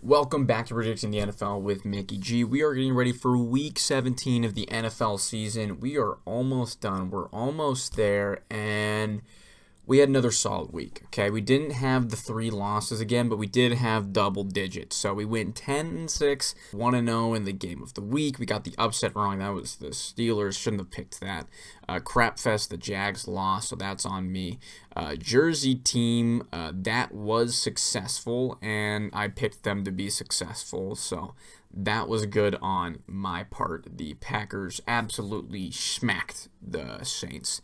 Welcome back to Predicting the NFL with Mickey G. We are getting ready for Week 17 of the NFL season. We are almost done. We're almost there, and we had another solid week. Okay, we didn't have the 3 losses again, but we did have double digits. So we went 10-6, 1-0 in the game of the week. We got the upset wrong. That was the Steelers. Shouldn't have picked that. Crapfest, the Jags lost, so that's on me. Jersey team, that was successful, and I picked them to be successful, so that was good on my part. The Packers absolutely smacked the Saints.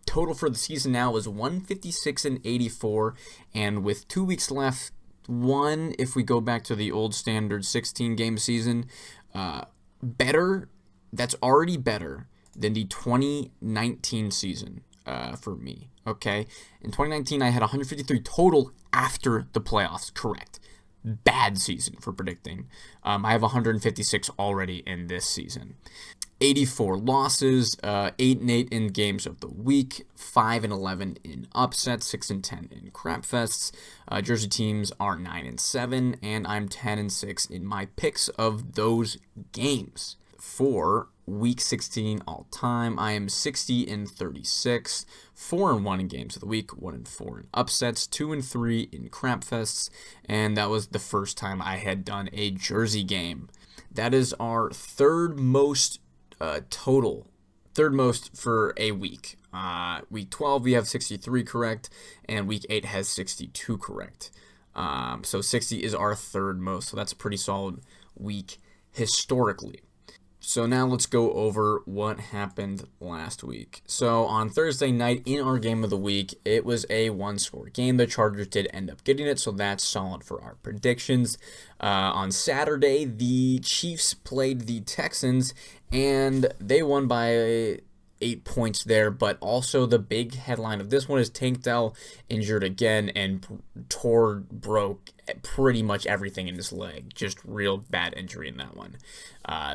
Total for the season now is 156-84, and with 2 weeks left, if we go back to the old standard 16-game season, that's already better than the 2019 season for me, okay? In 2019, I had 153 total after the playoffs, correct. Bad season for predicting. I have 156 already in this season. 84 losses, 8-8 in games of the week, 5-11 in upsets, 6-10 in crapfests. Jersey teams are 9-7, and I'm 10-6 in my picks of those games. For Week 16 all time, I am 60-36, 4-1 in games of the week, 1-4 in upsets, 2-3 in crapfests, and that was the first time I had done a Jersey game. That is our third most total, third most for a week. Week 12 we have 63 correct, and week 8 has 62 correct. So 60 is our third most, so that's a pretty solid week historically. So now let's go over what happened last week. So on Thursday night in our game of the week, it was a one-score game. The Chargers did end up getting it, so that's solid for our predictions. On Saturday, the Chiefs played the Texans, and they won by 8 points there, but also the big headline of this one is Tank Dell injured again and broke pretty much everything in his leg. Just real bad injury in that one.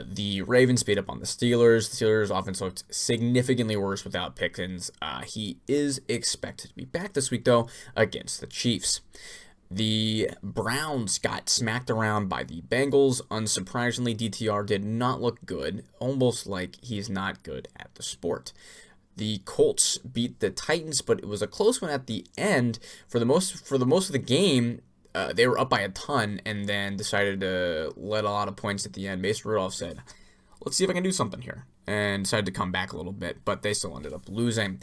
The Ravens beat up on the Steelers. The Steelers' offense looked significantly worse without Pickens. He is expected to be back this week, though, against the Chiefs. The Browns got smacked around by the Bengals. Unsurprisingly, DTR did not look good, almost like he's not good at the sport. The Colts beat the Titans, but it was a close one at the end. For the most of the game, they were up by a ton and then decided to let a lot of points at the end. Mason Rudolph said, "Let's see if I can do something here," and decided to come back a little bit, but they still ended up losing.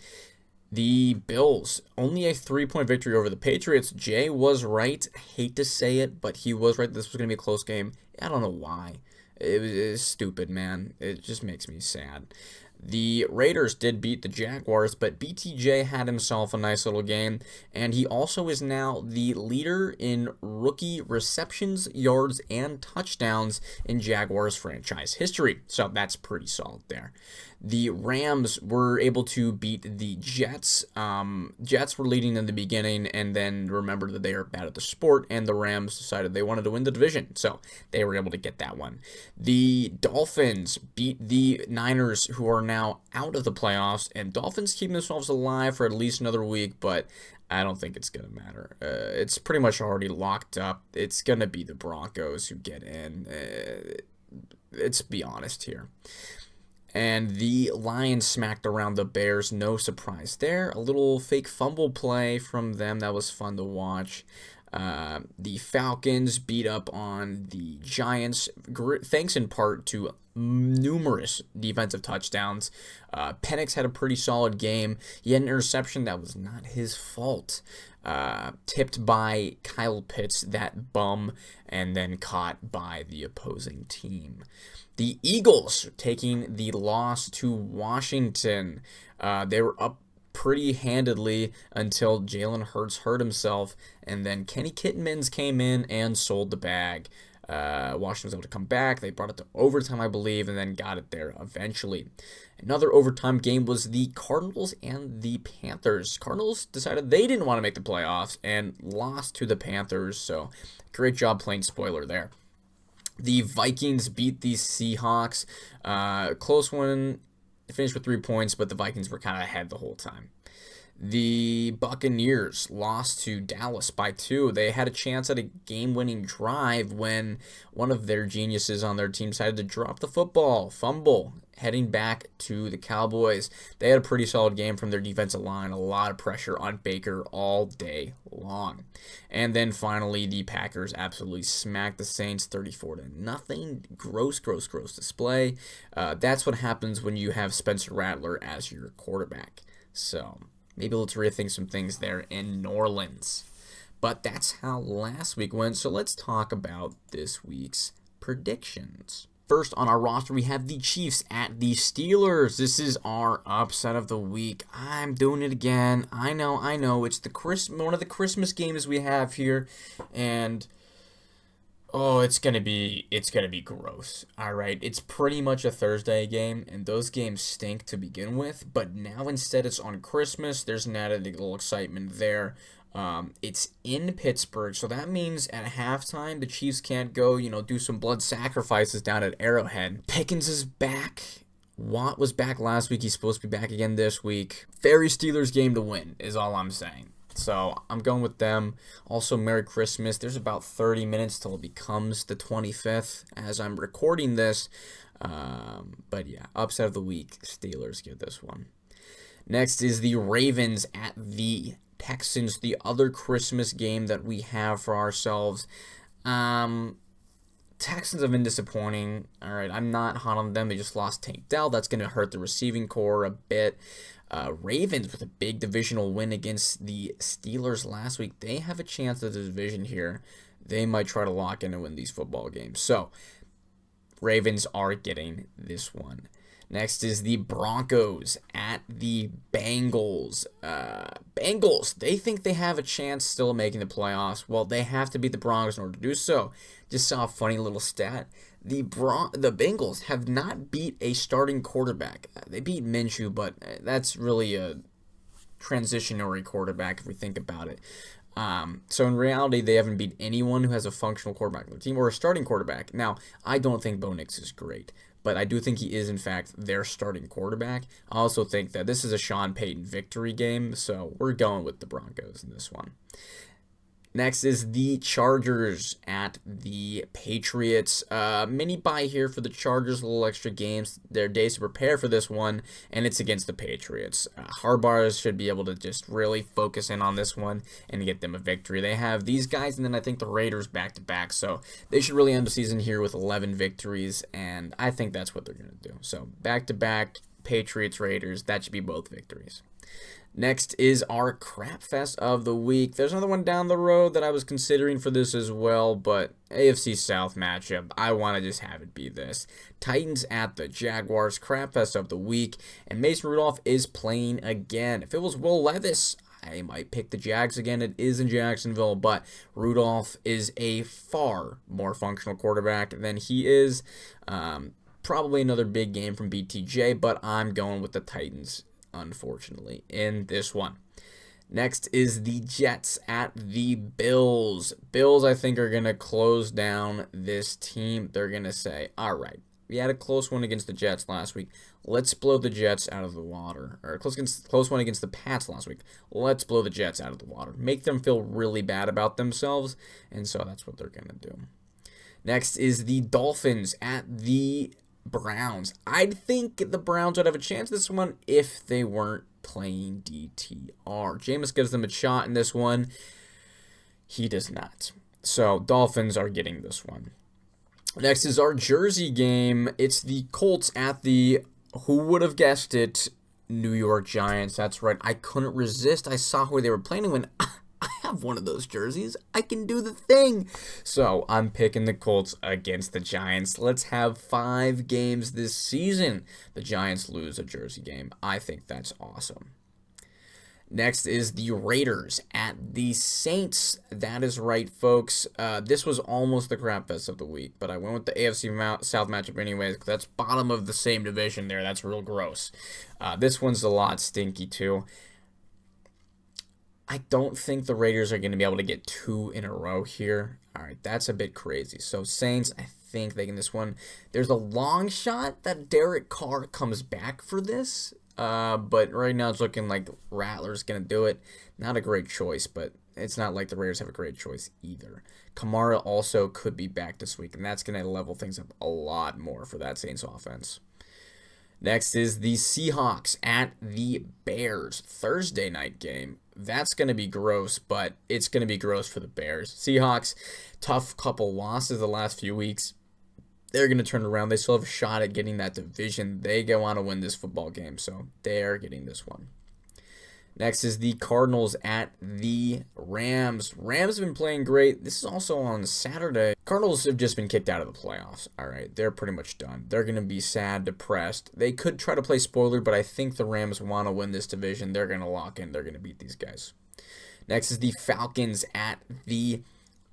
The Bills, only a 3-point victory over the Patriots. Jay was right. I hate to say it, but he was right. This was going to be a close game. I don't know why. It was stupid, man. It just makes me sad. The Raiders did beat the Jaguars, but BTJ had himself a nice little game, and he also is now the leader in rookie receptions, yards, and touchdowns in Jaguars franchise history. So that's pretty solid there. The Rams were able to beat the Jets. Jets were leading in the beginning and then remembered that they are bad at the sport, and the Rams decided they wanted to win the division, so they were able to get that one. The Dolphins beat the Niners, who are now out of the playoffs, and Dolphins keeping themselves alive for at least another week, but I don't think it's going to matter. It's pretty much already locked up. It's going to be the Broncos who get in. Let's be honest here. And the Lions smacked around the Bears. No surprise there. A little fake fumble play from them. That was fun to watch. The Falcons beat up on the Giants, thanks in part to numerous defensive touchdowns. Penix had a pretty solid game. He had an interception that was not his fault. Tipped by Kyle Pitts, that bum, and then caught by the opposing team. The Eagles taking the loss to Washington. They were up pretty handedly until Jalen Hurts hurt himself, and then Kenny Kittenmans came in and sold the bag. Washington was able to come back. They brought it to overtime, I believe, and then got it there eventually. Another overtime game was the Cardinals and the Panthers. Cardinals decided they didn't want to make the playoffs and lost to the Panthers, so great job playing spoiler there. The Vikings beat the Seahawks. Close one. Finished with 3 points, but the Vikings were kind of ahead the whole time. The Buccaneers lost to Dallas by 2. They had a chance at a game-winning drive when one of their geniuses on their team decided to drop the football, fumble, heading back to the Cowboys. They had a pretty solid game from their defensive line, a lot of pressure on Baker all day long. And then finally, the Packers absolutely smacked the Saints 34-0. Gross display. That's what happens when you have Spencer Rattler as your quarterback. So maybe let's rethink some things there in New Orleans. But that's how last week went. So let's talk about this week's predictions. First on our roster, we have the Chiefs at the Steelers. This is our upset of the week. I'm doing it again. I know. It's one of the Christmas games we have here, and it's gonna be gross. All right, it's pretty much a Thursday game, and those games stink to begin with. But now instead, it's on Christmas. There's an added little excitement there. It's in Pittsburgh, so that means at halftime the Chiefs can't go, do some blood sacrifices down at Arrowhead. Pickens is back. Watt was back last week. He's supposed to be back again this week. Very Steelers game to win is all I'm saying. So I'm going with them. Also, Merry Christmas. There's about 30 minutes till it becomes the 25th as I'm recording this. But yeah, upset of the week. Steelers get this one. Next is the Ravens at the Texans, the other Christmas game that we have for ourselves. Texans have been disappointing. All right, I'm not hot on them. They just lost Tank Dell. That's going to hurt the receiving core a bit. Ravens with a big divisional win against the Steelers last week. They have a chance at the division here. They might try to lock in and win these football games. So, Ravens are getting this one. Next is the Broncos at the Bengals. Bengals, they think they have a chance still of making the playoffs. Well, they have to beat the Broncos in order to do so. Just saw a funny little stat. The Bengals have not beat a starting quarterback. They beat Minshew, but that's really a transitionary quarterback if we think about it. So in reality, they haven't beat anyone who has a functional quarterback on their team or a starting quarterback. Now, I don't think Bo Nix is great, but I do think he is, in fact, their starting quarterback. I also think that this is a Sean Payton victory game, so we're going with the Broncos in this one. Next is the Chargers at the Patriots. Mini bye here for the Chargers, a little extra games. Their days to prepare for this one, and it's against the Patriots. Harbaugh should be able to just really focus in on this one and get them a victory. They have these guys, and then I think the Raiders back-to-back, so they should really end the season here with 11 victories, and I think that's what they're going to do. So back-to-back, Patriots, Raiders, that should be both victories. Next is our crap fest of the week. There's another one down the road that I was considering for this as well, but AFC South matchup, I want to just have it be this. Titans at the Jaguars, crap fest of the week, and Mason Rudolph is playing again. If it was Will Levis, I might pick the Jags again. It is in Jacksonville, but Rudolph is a far more functional quarterback than he is. Probably another big game from BTJ, but I'm going with the Titans, unfortunately, in this one. Next is the Jets at the Bills. Bills, I think, are going to close down this team. They're going to say, all right, we had a close one against the Jets last week. Let's blow the Jets out of the water. Or a close one against the Pats last week. Let's blow the Jets out of the water. Make them feel really bad about themselves, and so that's what they're going to do. Next is the Dolphins at the Browns. I think the Browns would have a chance this one if they weren't playing DTR. Jameis gives them a shot in this one. He does not. So Dolphins are getting this one. Next is our Jersey game. It's the Colts at the, who would have guessed it, New York Giants. That's right. I couldn't resist. I saw who they were playing and went, I have one of those jerseys. I can do the thing. So I'm picking the Colts against the Giants. Let's have 5 games this season. The Giants lose a jersey game. I think that's awesome. Next is the Raiders at the Saints. That is right, folks. This was almost the crap fest of the week, but I went with the AFC South matchup anyways, because that's bottom of the same division there. That's real gross. This one's a lot stinky, too. I don't think the Raiders are going to be able to get 2 in a row here. All right, that's a bit crazy. So Saints, I think they can this one. There's a long shot that Derek Carr comes back for this. But right now it's looking like Rattler's going to do it. Not a great choice, but it's not like the Raiders have a great choice either. Kamara also could be back this week, and that's going to level things up a lot more for that Saints offense. Next is the Seahawks at the Bears. Thursday night game. That's going to be gross, but it's going to be gross for the Bears. Seahawks, tough couple losses the last few weeks. They're going to turn around. They still have a shot at getting that division. They go on to win this football game, so they're getting this one. Next is the Cardinals at the Rams. Rams have been playing great. This is also on Saturday. Cardinals have just been kicked out of the playoffs. All right, they're pretty much done. They're going to be sad, depressed. They could try to play spoiler, but I think the Rams want to win this division. They're going to lock in. They're going to beat these guys. Next is the Falcons at the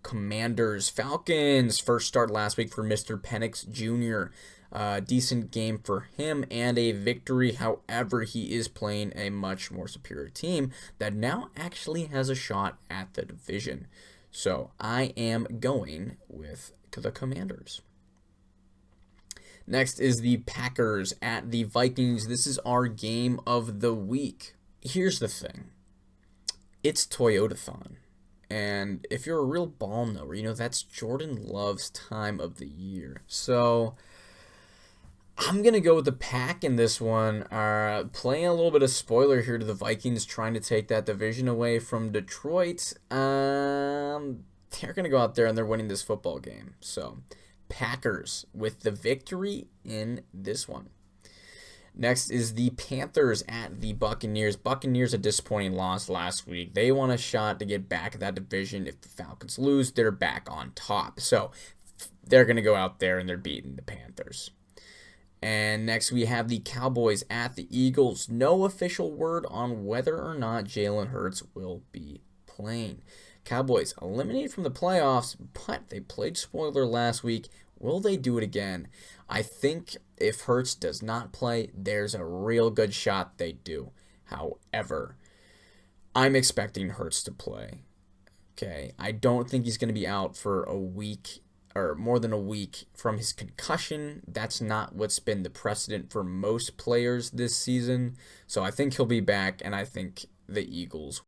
Commanders. Falcons, first start last week for Mr. Penix Jr. Decent game for him and a victory. However, he is playing a much more superior team that now actually has a shot at the division. So I am going with the Commanders. Next is the Packers at the Vikings. This is our game of the week. Here's the thing. It's Toyotathon. And if you're a real ball knower, you know that's Jordan Love's time of the year. So I'm going to go with the Pack in this one. Playing a little bit of spoiler here to the Vikings trying to take that division away from Detroit. They're going to go out there and they're winning this football game. So Packers with the victory in this one. Next is the Panthers at the Buccaneers. Buccaneers a disappointing loss last week. They want a shot to get back at that division. If the Falcons lose, they're back on top. So they're going to go out there and they're beating the Panthers. And next we have the Cowboys at the Eagles. No official word on whether or not Jalen Hurts will be playing. Cowboys eliminated from the playoffs, but they played spoiler last week. Will they do it again? I think if Hurts does not play, there's a real good shot they do. However, I'm expecting Hurts to play. Okay, I don't think he's going to be out for a week or more than a week from his concussion. That's not what's been the precedent for most players this season. So I think he'll be back, and I think the Eagles